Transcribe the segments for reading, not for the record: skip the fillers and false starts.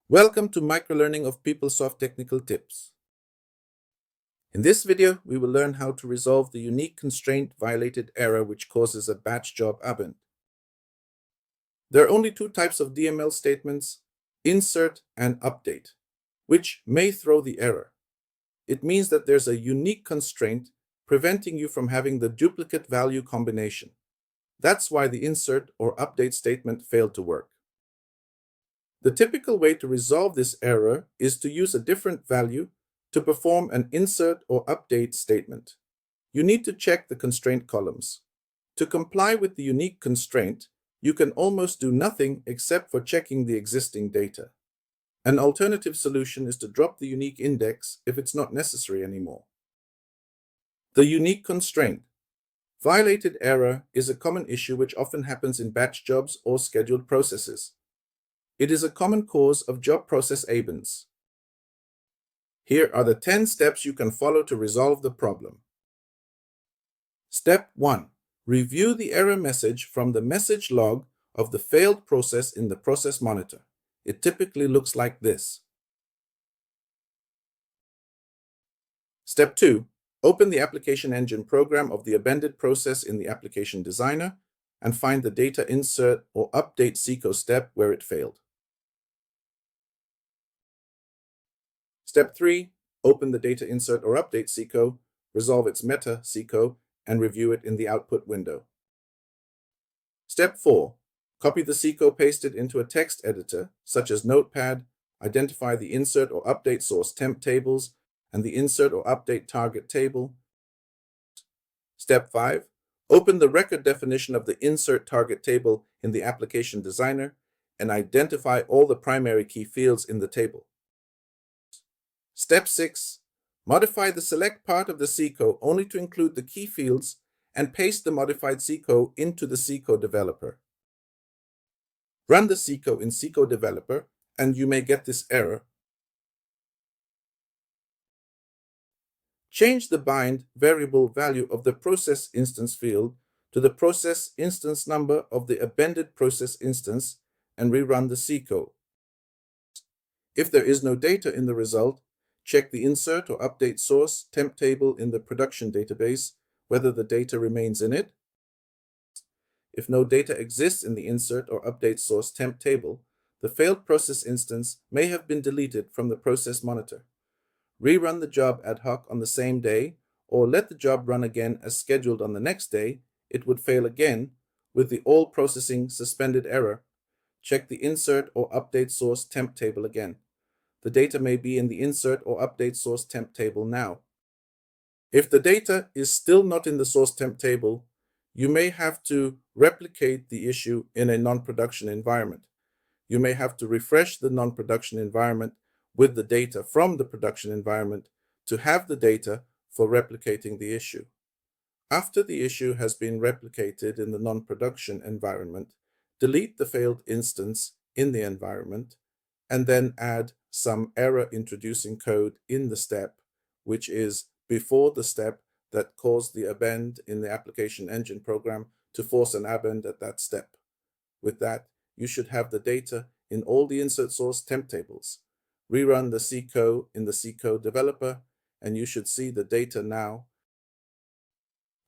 Welcome to Microlearning of PeopleSoft Technical Tips. In this video, we will learn how to resolve the unique constraint violated error which causes a batch job abend. There are only two types of DML statements, insert and update, which may throw the error. It means that there's a unique constraint preventing you from having the duplicate value combination. That's why the insert or update statement failed to work. The typical way to resolve this error is to use a different value to perform an insert or update statement. You need to check the constraint columns. To comply with the unique constraint, you can almost do nothing except for checking the existing data. An alternative solution is to drop the unique index if it's not necessary anymore. The unique constraint. Violated error is a common issue which often happens in batch jobs or scheduled processes. It is a common cause of job process abends. Here are the 10 steps you can follow to resolve the problem. Step 1. Review the error message from the message log of the failed process in the process monitor. It typically looks like this. Step 2. Open the application engine program of the abended process in the application designer and find the data insert or update SQL step where it failed. Step 3. Open the data insert or update SQL, resolve its meta SQL, and review it in the output window. Step 4. Copy the SQL pasted into a text editor, such as Notepad, identify the insert or update source temp tables, and the insert or update target table. Step 5. Open the record definition of the insert target table in the application designer and identify all the primary key fields in the table. Step 6. Modify the select part of the SQL only to include the key fields and paste the modified SQL into the SQL developer. Run the SQL in SQL developer and you may get this error. Change the bind variable value of the process instance field to the process instance number of the abended process instance and rerun the SQL. If there is no data in the result, check the insert or update source temp table in the production database, whether the data remains in it. If no data exists in the insert or update source temp table, the failed process instance may have been deleted from the process monitor. Rerun the job ad hoc on the same day, or let the job run again as scheduled on the next day. It would fail again with the all processing suspended error. Check the insert or update source temp table again. The data may be in the insert or update source temp table now. If the data is still not in the source temp table, you may have to replicate the issue in a non-production environment. You may have to refresh the non-production environment with the data from the production environment to have the data for replicating the issue. After the issue has been replicated in the non-production environment, delete the failed instance in the environment and then add some error introducing code in the step, which is before the step that caused the abend in the application engine program to force an abend at that step. With that, you should have the data in all the insert source temp tables. Rerun the SQL in the SQL developer, and you should see the data now.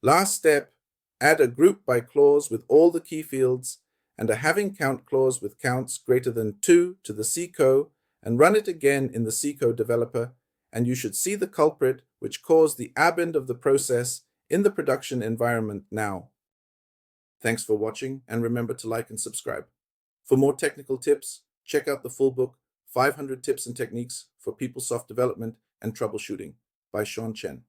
Last step, add a group by clause with all the key fields and a having count clause with counts greater than 2 to the SQL, and run it again in the SQL developer, and you should see the culprit which caused the abend of the process in the production environment now. Thanks for watching, and remember to like and subscribe. For more technical tips, check out the full book, 500 Tips and Techniques for PeopleSoft Development and Troubleshooting by Sean Chen.